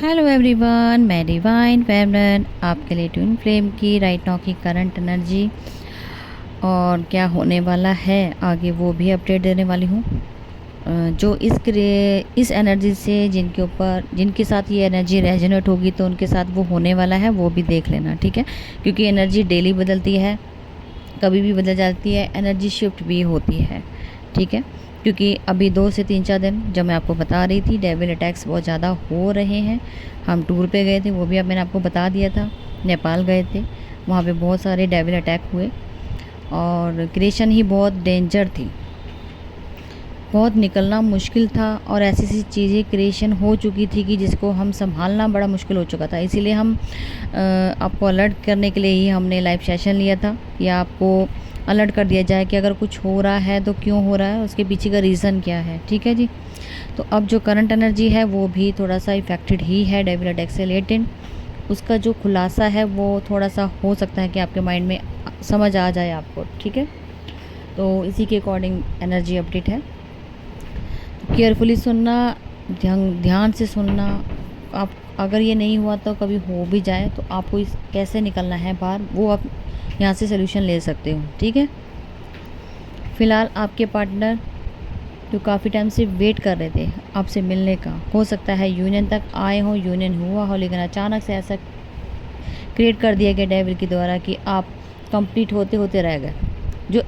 Hello everyone, मैं divine फेमनन आपके लिए ट्विन फ्लेम की राइट नाउ की करंट एनर्जी और क्या होने वाला है आगे वो भी अपडेट देने वाली हूँ। जो इस एनर्जी से जिनके साथ ये एनर्जी रेजोनेट होगी तो उनके साथ वो होने वाला है वो भी देख लेना, ठीक है। क्योंकि एनर्जी डेली बदलती है, कभी भी बदल जाती है, एनर्जी शिफ्ट भी होती है, ठीक है। क्योंकि अभी 2 से 3-4 दिन जब मैं आपको बता रही थी डेविल अटैक्स बहुत ज़्यादा हो रहे हैं। हम टूर पे गए थे, वो भी अब मैंने आपको बता दिया था। नेपाल गए थे, वहाँ पे बहुत सारे डेविल अटैक हुए और क्रिएशन ही बहुत डेंजर थी, बहुत निकलना मुश्किल था और ऐसी ऐसी चीज़ें क्रिएशन हो चुकी थी कि जिसको हम संभालना बड़ा मुश्किल हो चुका था। इसीलिए हम आपको अलर्ट करने के लिए ही हमने लाइव सेशन लिया था कि आपको अलर्ट कर दिया जाए कि अगर कुछ हो रहा है तो क्यों हो रहा है, उसके पीछे का रीज़न क्या है, ठीक है जी। तो अब जो करंट एनर्जी है वो भी थोड़ा सा इफेक्टेड ही है डेविल अटैक से रिलेटेड। उसका जो खुलासा है वो थोड़ा सा हो सकता है कि आपके माइंड में समझ आ जाए आपको, ठीक है। तो इसी के अकॉर्डिंग एनर्जी अपडेट है। केयरफुली सुनना, ध्यान से सुनना। आप अगर ये नहीं हुआ तो कभी हो भी जाए तो आपको इस कैसे निकलना है बाहर, वो आप यहाँ से सोल्यूशन ले सकते हो, ठीक है। फ़िलहाल आपके पार्टनर जो काफ़ी टाइम से वेट कर रहे थे आपसे मिलने का, हो सकता है यूनियन तक आए हो, यूनियन हुआ हो, लेकिन अचानक से ऐसा क्रिएट कर दिया गया डेविल के द्वारा कि आप कंप्लीट होते होते रह गए। जो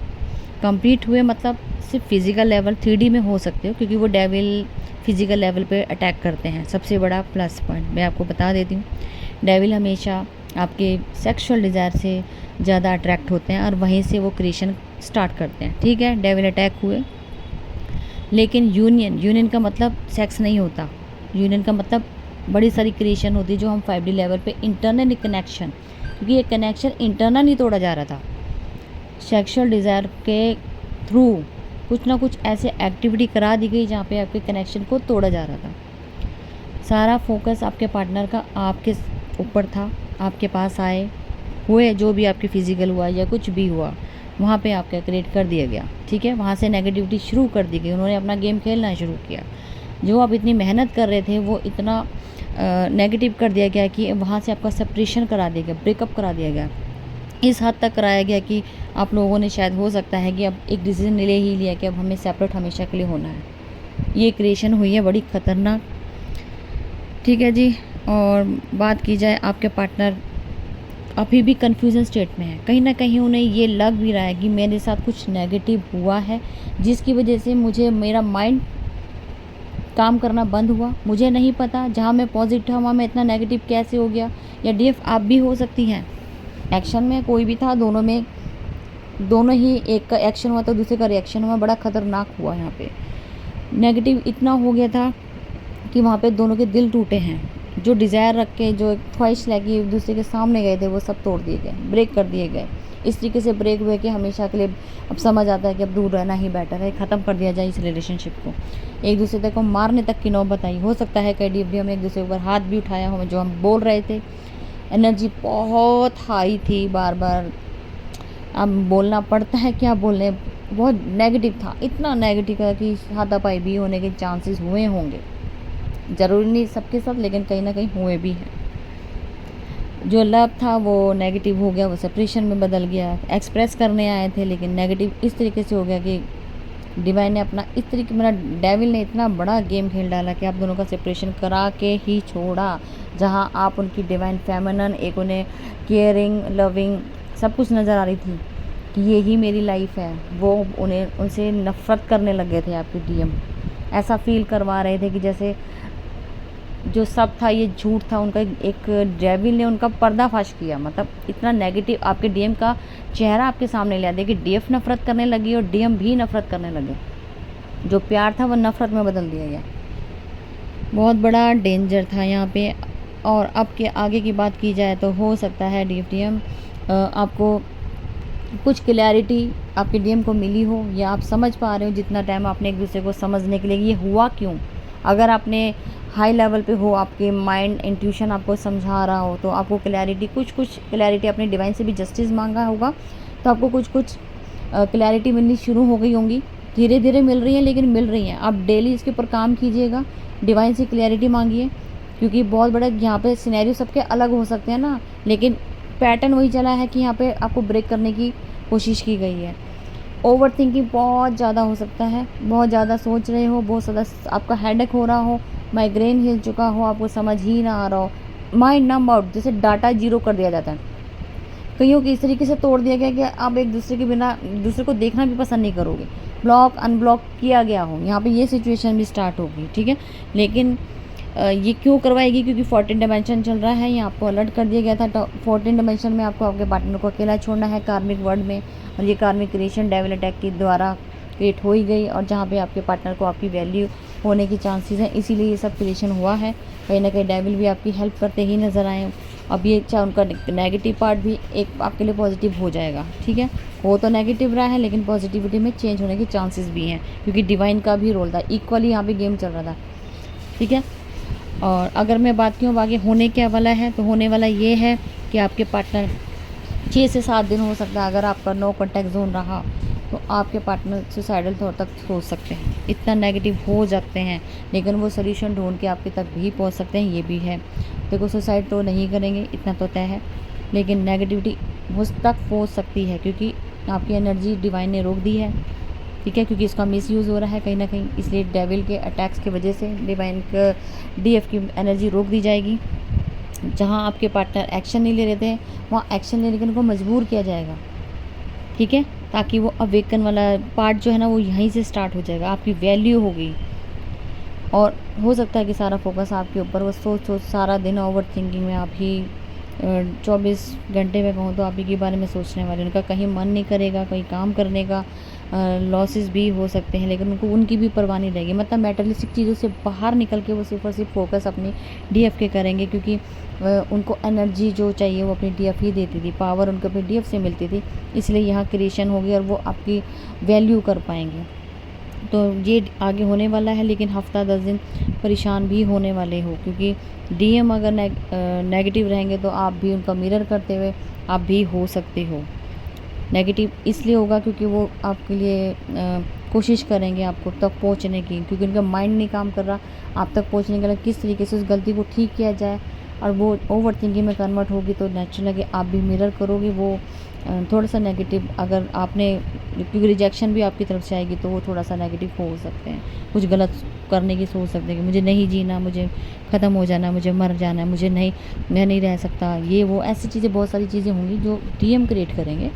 कंप्लीट हुए मतलब सिर्फ फिज़िकल लेवल 3D में हो सकते हो, क्योंकि वो डेविल फिज़िकल लेवल पे अटैक करते हैं। सबसे बड़ा प्लस पॉइंट मैं आपको बता देती हूँ, डेविल हमेशा आपके सेक्सुअल डिज़ायर से ज़्यादा अट्रैक्ट होते हैं और वहीं से वो क्रिएशन स्टार्ट करते हैं, ठीक है। डेविल अटैक हुए, लेकिन यूनियन का मतलब सेक्स नहीं होता। यूनियन का मतलब बड़ी सारी क्रिएशन होती है जो हम 5D लेवल पे इंटरनल कनेक्शन, क्योंकि ये कनेक्शन इंटरनल नहीं तोड़ा जा रहा था, सेक्सुअल डिज़ायर के थ्रू कुछ ना कुछ ऐसे एक्टिविटी करा दी गई जहाँ पे आपके कनेक्शन को तोड़ा जा रहा था। सारा फोकस आपके पार्टनर का आपके ऊपर था। आपके पास आए, हुए जो भी आपके फिजिकल हुआ या कुछ भी हुआ, वहाँ पे आपका क्रिएट कर दिया गया, ठीक है। वहाँ से नेगेटिविटी शुरू कर दी गई, उन्होंने अपना गेम खेलना शुरू किया। जो आप इतनी मेहनत कर रहे थे वो इतना नेगेटिव कर दिया गया कि वहाँ से आपका सेपरेशन करा दिया गया, ब्रेकअप करा दिया गया। इस हद तक कराया गया कि आप लोगों ने शायद हो सकता है कि अब एक डिसीजन ले ही लिया कि अब हमें सेपरेट हमेशा के लिए होना है। ये क्रिएशन हुई है बड़ी ख़तरनाक, ठीक है जी। और बात की जाए, आपके पार्टनर अभी भी कन्फ्यूज़न स्टेट में है। कहीं ना कहीं उन्हें ये लग भी रहा है कि मेरे साथ कुछ नेगेटिव हुआ है जिसकी वजह से मेरा माइंड काम करना बंद हुआ। मुझे नहीं पता, जहाँ मैं पॉजिटिव था वहाँ मैं इतना नेगेटिव कैसे हो गया। या डीएफ आप भी हो सकती हैं, एक्शन में कोई भी था, दोनों ही, एक का एक्शन हुआ तो दूसरे का रिएक्शन हुआ, बड़ा ख़तरनाक हुआ। यहाँ पे नेगेटिव इतना हो गया था कि वहाँ पे दोनों के दिल टूटे हैं। जो डिज़ायर रख के, जो एक ख्वाहिश लेके एक दूसरे के सामने गए थे, वो सब तोड़ दिए गए, ब्रेक कर दिए गए। इस तरीके से ब्रेक हुए कि हमेशा के लिए अब समझ आता है कि अब दूर रहना ही बेटर है, ख़त्म कर दिया जाए इस रिलेशनशिप को। एक दूसरे तक को मारने तक की नौबत आई। हो सकता है कई भी हम एक दूसरे के ऊपर हाथ भी उठाया हो, जो हम बोल रहे थे। एनर्जी बहुत हाई थी, बार बार अब बोलना पड़ता है, क्या बोलने, बहुत नेगेटिव था, इतना नेगेटिव था कि हाथापाई भी होने के चांसेस हुए होंगे। ज़रूरी नहीं सबके साथ, लेकिन कहीं ना कहीं हुए भी हैं। जो लव था वो नेगेटिव हो गया, वो सेपरेशन में बदल गया। एक्सप्रेस करने आए थे लेकिन नेगेटिव इस तरीके से हो गया कि डिवाइन ने अपना इस तरीके, मेरा डेविल ने इतना बड़ा गेम खेल डाला कि आप दोनों का सेपरेशन करा के ही छोड़ा। जहाँ आप उनकी डिवाइन फेमिनिन, एक उन्हें केयरिंग, लविंग सब कुछ नज़र आ रही थी कि ये ही मेरी लाइफ है, वो उन्हें उनसे नफ़रत करने लग गए थे। आपके डीएम ऐसा फील करवा रहे थे कि जैसे जो सब था ये झूठ था। उनका एक डेविल ने उनका पर्दाफाश किया, मतलब इतना नेगेटिव आपके डीएम का चेहरा आपके सामने ले दिया कि डीएफ नफरत करने लगी और डीएम भी नफरत करने लगे। जो प्यार था वो नफरत में बदल दिया गया। बहुत बड़ा डेंजर था यहाँ पे। और अब के आगे की बात की जाए तो हो सकता है डीएफ डीएम आपको कुछ क्लैरिटी आपके डीएम को मिली हो, या आप समझ पा रहे हो जितना टाइम आपने एक दूसरे को समझने के लिए ये हुआ क्यों। अगर आपने हाई लेवल पे हो, आपके माइंड इंट्यूशन आपको समझा रहा हो, तो आपको क्लैरिटी, कुछ क्लैरिटी अपने डिवाइन से भी जस्टिस मांगा होगा, तो आपको कुछ क्लैरिटी मिलनी शुरू हो गई होंगी। धीरे धीरे मिल रही है, लेकिन मिल रही हैं। आप डेली इसके ऊपर काम कीजिएगा, डिवाइन से क्लैरिटी मांगिए क्योंकि बहुत बड़ा यहाँ पे सिनेरियो सबके अलग हो सकते हैं ना, लेकिन पैटर्न वही चला है कि यहाँ पे आपको ब्रेक करने की कोशिश की गई है। ओवर थिंकिंग बहुत ज़्यादा हो सकता है, बहुत ज़्यादा सोच रहे हो, बहुत ज़्यादा आपका हेडेक हो रहा हो, माइग्रेन हिल चुका हो, आपको समझ ही ना आ रहा हो, माइंड नम आउट, जैसे डाटा जीरो कर दिया जाता है। कईयों को इस तरीके से तोड़ दिया गया कि आप एक दूसरे के बिना दूसरे को देखना भी पसंद नहीं करोगे, ब्लॉक अनब्लॉक किया गया हो, यहाँ पे ये सिचुएशन भी स्टार्ट होगी, ठीक है। लेकिन ये क्यों करवाएगी, क्योंकि 14 डायमेंशन चल रहा है, यहाँ आपको अलर्ट कर दिया गया था। 14 डायमेंशन में आपको आपके पार्टनर को अकेला छोड़ना है कार्मिक वर्ल्ड में, और ये कार्मिक क्रिएशन डेविल अटैक के द्वारा क्रिएट हो ही गई, और जहाँ पे आपके पार्टनर को आपकी वैल्यू होने की चांसेस हैं, इसीलिए ये सब क्रिएशन हुआ है। कहीं ना कहीं डेविल भी आपकी हेल्प करते ही नज़र आए। अब ये चाहे उनका नेगेटिव पार्ट भी एक आपके लिए पॉजिटिव हो जाएगा, ठीक है। वो तो नेगेटिव रहा है, लेकिन पॉजिटिविटी में चेंज होने के चांसेस भी हैं, क्योंकि डिवाइन का भी रोल था, इक्वली यहाँ पे गेम चल रहा था, ठीक है। और अगर मैं बात करूँ आगे होने क्या वाला है, तो होने वाला ये है कि आपके पार्टनर 6 से 7 दिन हो सकता है, अगर आपका नो कॉन्टैक्ट जोन रहा तो आपके पार्टनर सुसाइडल तौर तक सोच सकते हैं, इतना नेगेटिव हो जाते हैं, लेकिन वो सोल्यूशन ढूंढ के आपके तक भी पहुंच सकते हैं, ये भी है। देखो सुसाइड तो नहीं करेंगे, इतना तो तय है, लेकिन नेगेटिविटी उस तक पहुंच सकती है, क्योंकि आपकी एनर्जी डिवाइन ने रोक दी है, ठीक है, क्योंकि इसका मिसयूज़ हो रहा है कहीं ना कहीं, इसलिए डेविल के अटैक्स की वजह से डिवाइन का डीएफ की एनर्जी रोक दी जाएगी। जहाँ आपके पार्टनर एक्शन नहीं ले रहे थे, वहाँ एक्शन लेने के उनको मजबूर किया जाएगा, ठीक है, ताकि वो अवेकन वाला पार्ट जो है ना वो यहीं से स्टार्ट हो जाएगा, आपकी वैल्यू होगी। और हो सकता है कि सारा फोकस आपके ऊपर, वो सोच सारा दिन ओवर थिंकिंग में आप ही 24 घंटे में कहूँ तो आप ही के बारे में सोचने वाले, उनका कहीं मन नहीं करेगा, कहीं काम करने का, लॉसेस भी हो सकते हैं, लेकिन उनको उनकी भी परवाह नहीं रहेगी। मतलब मेटलिस्टिक चीज़ों से बाहर निकल के वो सिर्फ और सिर्फ फोकस अपनी डीएफ के करेंगे, क्योंकि उनको एनर्जी जो चाहिए वो अपनी डीएफ ही देती थी, पावर उनको अपनी डीएफ से मिलती थी, इसलिए यहाँ क्रिएशन होगी और वो आपकी वैल्यू कर पाएंगे। तो ये आगे होने वाला है, लेकिन हफ्ता 10 दिन परेशान भी होने वाले हो, क्योंकि डीएम अगर नेगेटिव रहेंगे तो आप भी उनका मिरर करते हुए आप भी हो सकते हो। नेगेटिव इसलिए होगा क्योंकि वो आपके लिए कोशिश करेंगे आपको तक पहुंचने की, क्योंकि उनका माइंड नहीं काम कर रहा आप तक पहुंचने के लिए, किस तरीके से उस गलती को ठीक किया जाए, और वो ओवर थिंकिंग में कन्वर्ट होगी तो नेचुरल है कि आप भी मिरर करोगे वो थोड़ा सा नेगेटिव। अगर आपने, क्योंकि रिजेक्शन भी आपकी तरफ से आएगी तो वो थोड़ा सा नेगेटिव हो सकते हैं, कुछ गलत करने की सोच सकते हैं कि मुझे नहीं जीना, मुझे ख़त्म हो जाना, मुझे मर जाना है, मुझे नहीं, मैं नहीं रह सकता, ये वो ऐसी चीज़ें, बहुत सारी चीज़ें होंगी जो डीएम क्रिएट करेंगे,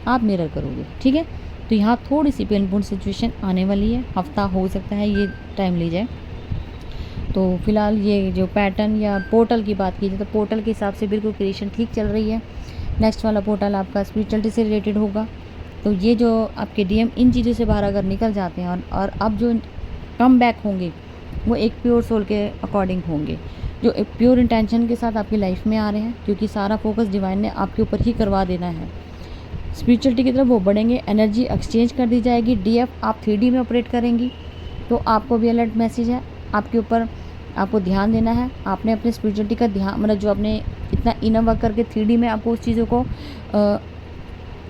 आप मिरर करोगे, ठीक है। तो यहाँ थोड़ी सी पेनफुल सिचुएशन आने वाली है, हफ्ता हो सकता है ये टाइम ले जाए। तो फिलहाल ये जो पैटर्न या पोर्टल की बात की जाए तो पोर्टल के हिसाब से बिल्कुल क्रिएशन ठीक चल रही है। नेक्स्ट वाला पोर्टल आपका स्पिरिचुअलिटी से रिलेटेड होगा। तो ये जो आपके डीएम इन चीज़ों से बाहर अगर निकल जाते हैं और अब जो कम बैक होंगे वो एक प्योर सोल के अकॉर्डिंग होंगे, जो एक प्योर इंटेंशन के साथ आपकी लाइफ में आ रहे हैं, क्योंकि सारा फोकस डिवाइन ने आपके ऊपर ही करवा देना है। स्पिरिचुअलिटी की तरफ वो बढ़ेंगे, एनर्जी एक्सचेंज कर दी जाएगी, डीएफ आप 3D में ऑपरेट करेंगी, तो आपको भी अलर्ट मैसेज है आपके ऊपर, आपको ध्यान देना है। आपने अपने स्पिरिचुअलिटी का ध्यान, मतलब जो आपने इतना इनर वर्क करके 3D में आपको उस चीज़ों को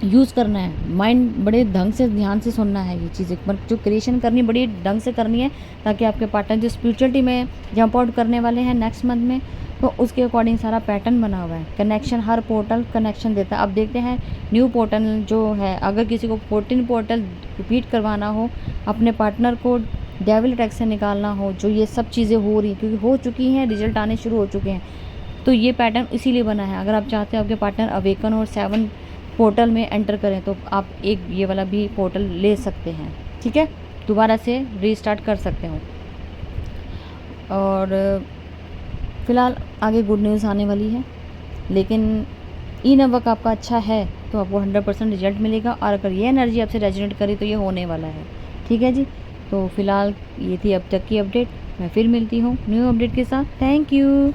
यूज़ करना है, माइंड बड़े ढंग से ध्यान से सुनना है, ये चीज़ें मतलब जो क्रिएशन करनी बड़ी ढंग से करनी है, ताकि आपके पार्टनर जो स्पिरिचुअलिटी में जंप आउट करने वाले हैं नेक्स्ट मंथ में, तो उसके अकॉर्डिंग सारा पैटर्न बना हुआ है। कनेक्शन, हर पोर्टल कनेक्शन देता है। अब देखते हैं न्यू पोर्टल जो है, अगर किसी को 14 पोर्टल रिपीट करवाना हो, अपने पार्टनर को डेविल अटैक से निकालना हो, जो ये सब चीज़ें हो रही हैं, क्योंकि हो चुकी हैं, रिजल्ट आने शुरू हो चुके हैं, तो ये पैटर्न इसीलिए बना है। अगर आप चाहते हो आपके पार्टनर अवेकन और 7 पोर्टल में एंटर करें, तो आप एक ये वाला भी पोर्टल ले सकते हैं, ठीक है, दोबारा से रीस्टार्ट कर सकते हो। और फिलहाल आगे गुड न्यूज़ आने वाली है, लेकिन इन वर्क आपका अच्छा है तो आपको 100% रिजल्ट मिलेगा, और अगर ये एनर्जी आपसे रेजोनेट करी तो ये होने वाला है, ठीक है जी। तो फिलहाल ये थी अब तक की अपडेट, मैं फिर मिलती हूँ न्यू अपडेट के साथ। Thank you.